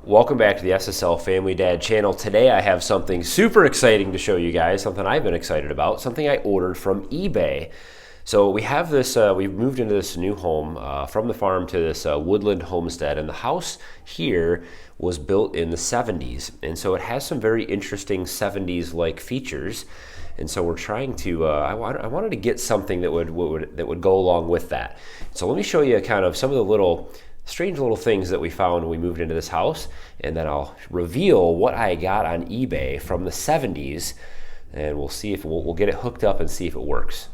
Welcome back to the SSL Family Dad channel. Today I have something super exciting to show you guys, something I've been excited about, something I ordered from eBay. So we have this, we've moved into this new home from the farm to this woodland homestead, and the house here was built in the 70s. And so it has some very interesting 70s-like features. And so we're trying to, I wanted to get something that would go along with that. So let me show you kind of some of the strange little things that we found when we moved into this house, and then I'll reveal what I got on eBay from the 70s, and we'll see if we'll get it hooked up and see if it works.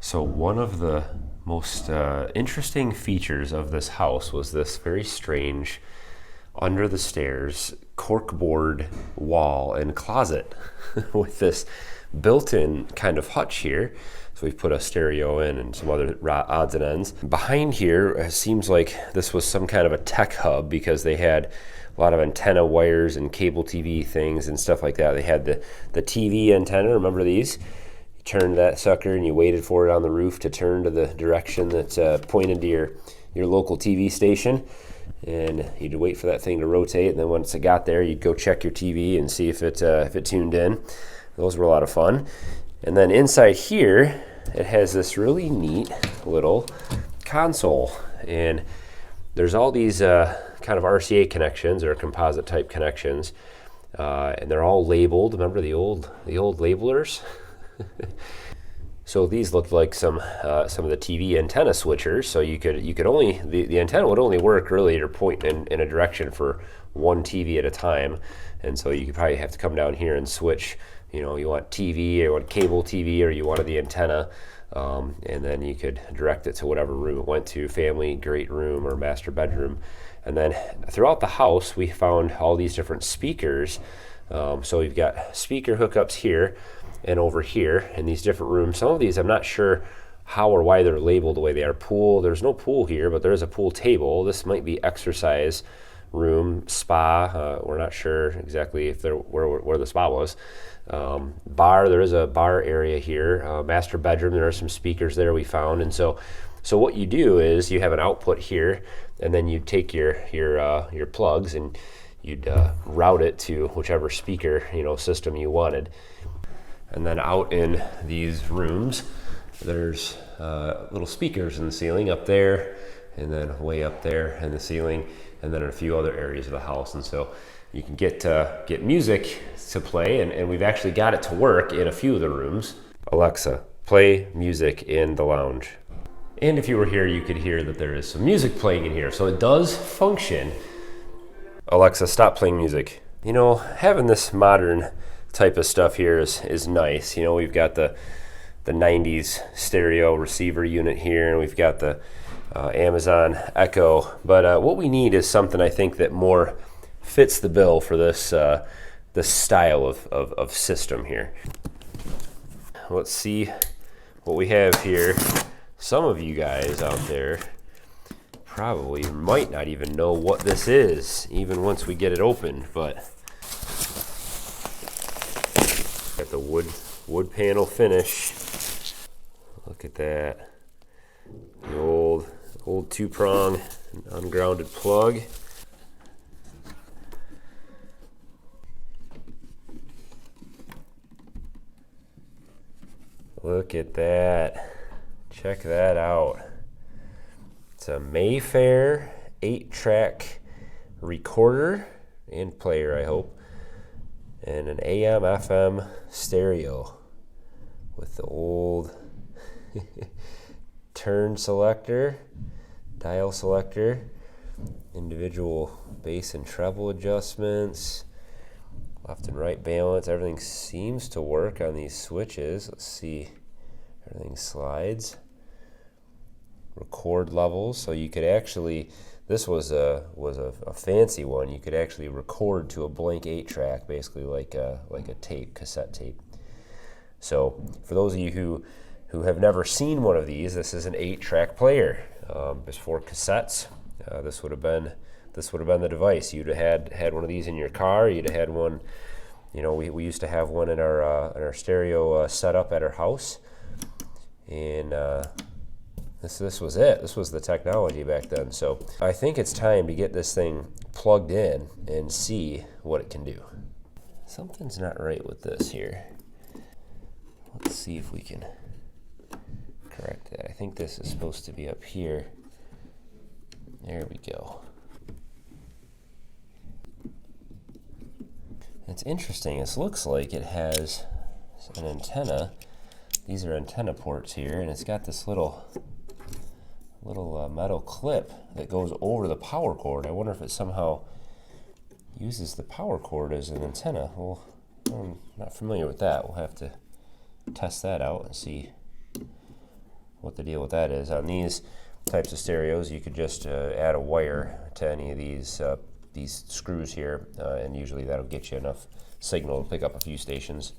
So one of the most interesting features of this house was this very strange under the stairs corkboard wall and closet with this built-in kind of hutch here. So we've put a stereo in and some other odds and ends. Behind here, it seems like this was some kind of a tech hub because they had a lot of antenna wires and cable TV things and stuff like that. They had the TV antenna, remember these? You turned that sucker and you waited for it on the roof to turn to the direction that pointed to your local TV station. And you'd wait for that thing to rotate, and then once it got there, you'd go check your TV and see if it tuned in. Those were a lot of fun. And then inside here, it has this really neat little console. And there's all these kind of RCA connections or composite type connections. And they're all labeled. Remember the old labelers? So these look like some of the TV antenna switchers. So you could only, the antenna would only work really to point in a direction for one TV at a time. And so you could probably have to come down here and switch. You know, you want TV, or you want cable TV, or you wanted the antenna, and then you could direct it to whatever room it went to, family, great room, or master bedroom. And then throughout the house, we found all these different speakers. So we've got speaker hookups here and over here in these different rooms. Some of these, I'm not sure how or why they're labeled the way they are. Pool, there's no pool here, but there is a pool table. This might be exercise room, spa. We're not sure exactly if where the spa was. Bar, there is a bar area here. Master bedroom, there are some speakers there we found. And so what you do is you have an output here, and then you take your plugs and you'd route it to whichever speaker system you wanted. And then out in these rooms, there's little speakers in the ceiling up there, and then way up there in the ceiling, and then in a few other areas of the house. And so you can get music to play, and we've actually got it to work in a few of the rooms. Alexa, play music in the lounge. And if you were here, you could hear that there is some music playing in here. So it does function. Alexa, stop playing music. Having this modern type of stuff here is nice. We've got the 90s stereo receiver unit here, and we've got the Amazon Echo. But what we need is something I think that more fits the bill for this style of system here. Let's see what we have here. Some of you guys out there probably might not even know what this is, even once we get it open. But got the wood panel finish. Look at that. The old 2-prong ungrounded plug. Look at that. Check that out. It's a Mayfair 8-track recorder and player, I hope. And an AM FM stereo with the old turn selector, dial selector, individual bass and treble adjustments, left and right balance. Everything seems to work on these switches. Let's see. Everything slides. Record levels. So you could actually, this was a fancy one. You could actually record to a blank 8-track, basically like a cassette tape. So for those of you who have never seen one of these, this is an 8-track player. It's for cassettes. This would have been the device. You'd have had one of these in your car. You'd have had one. We used to have one in our stereo setup at our house, and this was it. This was the technology back then. So I think it's time to get this thing plugged in and see what it can do. Something's not right with this here. Let's see if we can correct that. I think this is supposed to be up here. There we go. It's interesting. This looks like it has an antenna. These are antenna ports here, and it's got this little metal clip that goes over the power cord. I wonder if it somehow uses the power cord as an antenna. Well, I'm not familiar with that. We'll have to test that out and see what the deal with that is. On these types of stereos, you could just add a wire to any of these screws here, and usually that'll get you enough signal to pick up a few stations.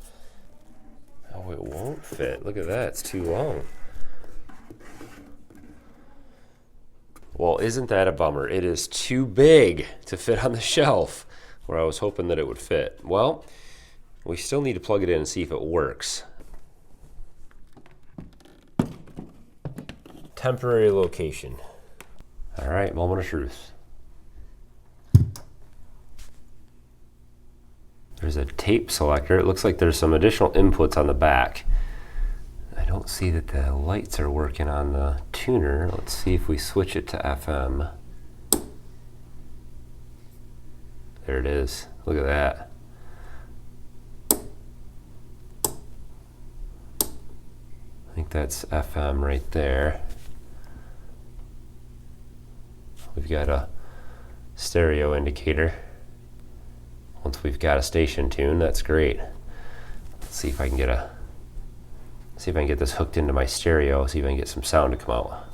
Oh, it won't fit. Look at that. It's too long. Well, isn't that a bummer? It is too big to fit on the shelf where I was hoping that it would fit. Well, we still need to plug it in and see if it works. Temporary location. All right, moment of truth. There's a tape selector. It looks like there's some additional inputs on the back. I don't see that the lights are working on the tuner. Let's see if we switch it to FM. There it is. Look at that. I think that's FM right there. We've got a stereo indicator. Once we've got a station tune, that's great. Let's see if I can get this hooked into my stereo, see if I can get some sound to come out.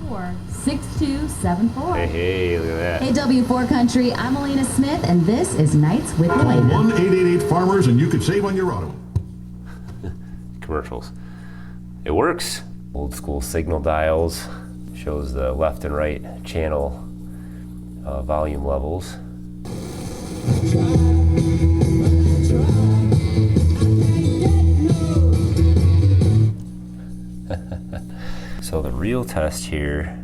444-6274. Hey, look at that. Hey, W4 Country, I'm Alina Smith, and this is Nights with Call Elena. 1-888-FARMERS and you could save on your auto. Commercials. It works. Old school signal dials. Shows the left and right channel volume levels. So the real test here,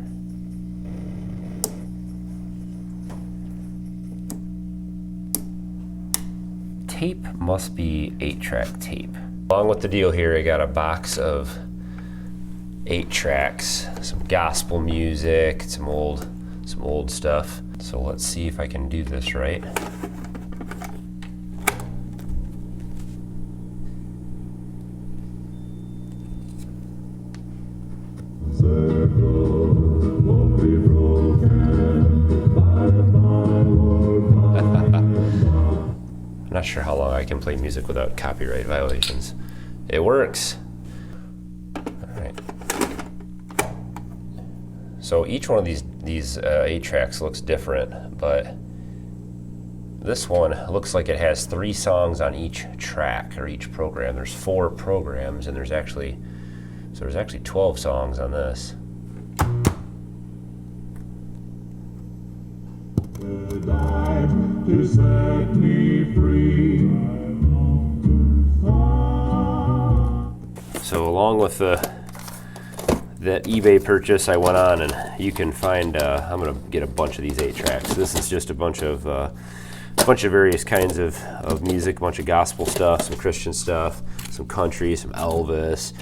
tape must be 8-track tape. Along with the deal here, I got a box of 8 tracks, some gospel music, some old stuff. So let's see if I can do this right. I'm not sure how long I can play music without copyright violations. It works. All right. So each one of these 8 tracks looks different, but this one looks like it has 3 songs on each track or each program. There's 4 programs, and there's actually 12 songs on this. To set me free. So along with that eBay purchase, I went on and you can find. I'm gonna get a bunch of these 8 tracks. This is just a bunch of various kinds of music, a bunch of gospel stuff, some Christian stuff, some country, some Elvis.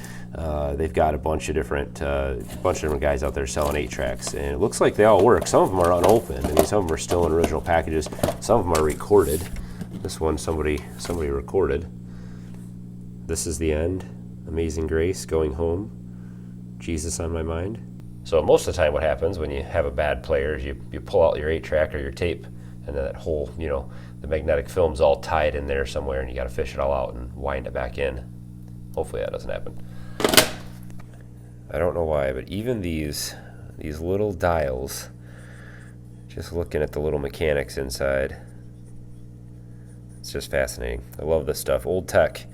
They've got a bunch of different guys out there selling 8 tracks, and it looks like they all work. Some of them are unopened. I mean, some of them are still in original packages. Some of them are recorded. This one somebody recorded. This is the end. Amazing Grace, Going Home, Jesus on My Mind. So most of the time, what happens when you have a bad player is you pull out your 8 track or your tape, and then that whole the magnetic film's all tied in there somewhere, and you got to fish it all out and wind it back in. Hopefully that doesn't happen. I don't know why, but even these little dials, just looking at the little mechanics inside, it's just fascinating. I love this stuff. Old tech.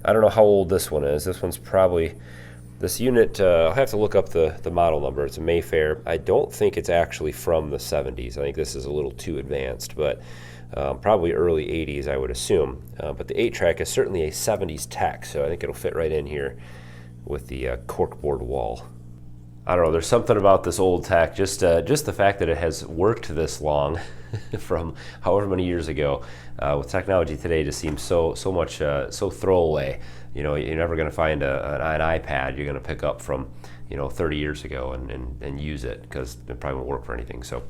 I don't know how old this one is. This one's probably, this unit, I'll have to look up the model number. It's a Mayfair. I don't think it's actually from the 70s. I think this is a little too advanced, but probably early 80s, I would assume. But the 8-track is certainly a 70s tech, so I think it'll fit right in here with the corkboard wall. I don't know, there's something about this old tech, just the fact that it has worked this long from however many years ago. With technology today, just seems so much so throwaway. You know, you're never going to find an iPad you're going to pick up from 30 years ago and use it, because it probably won't work for anything. So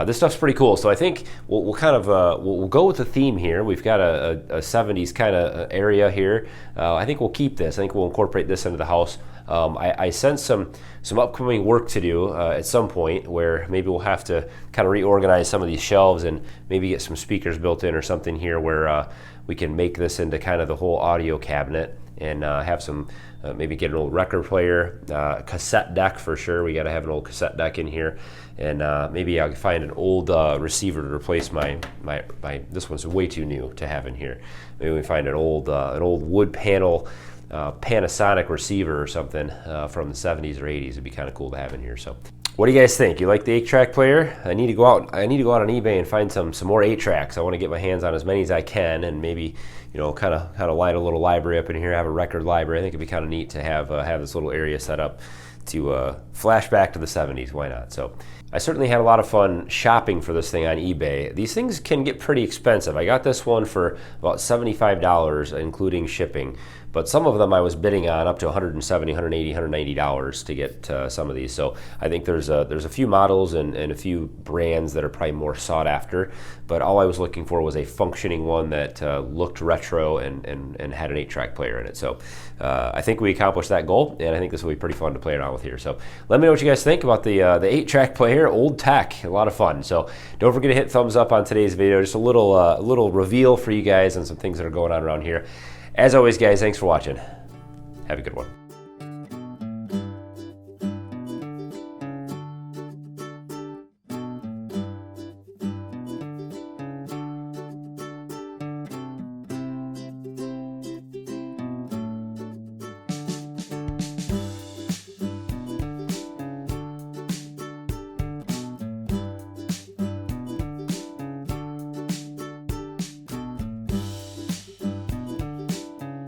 this stuff's pretty cool. So I think we'll kind of we'll go with the theme here. We've got a 70s kind of area here. I think we'll keep this. I think we'll incorporate this into the house. I sense some upcoming work to do at some point, where maybe we'll have to kind of reorganize some of these shelves and maybe get some speakers built in or something here, where we can make this into kind of the whole audio cabinet, and have some maybe get an old record player, cassette deck for sure. We got to have an old cassette deck in here, and maybe I'll find an old receiver to replace my this one's way too new to have in here. Maybe we find an old wood panel Panasonic receiver or something from the 70s or 80s. It'd be kind of cool to have in here. So what do you guys think? You like the 8-track player? I need to go out on eBay and find some more 8-tracks. I want to get my hands on as many as I can, and maybe kind of line a little library up in here, have a record library. I think it'd be kind of neat to have this little area set up to flash back to the 70s. Why not? So I certainly had a lot of fun shopping for this thing on eBay. These things can get pretty expensive. I got this one for about $75, including shipping. But some of them I was bidding on up to $170, $180, $190 to get some of these. So I think there's a few models and a few brands that are probably more sought after. But all I was looking for was a functioning one that looked retro and had an 8-track player in it. So I think we accomplished that goal, and I think this will be pretty fun to play around with here. So let me know what you guys think about the 8-track player, old tech, a lot of fun. So don't forget to hit thumbs up on today's video. Just a little reveal for you guys and some things that are going on around here. As always, guys, thanks for watching. Have a good one.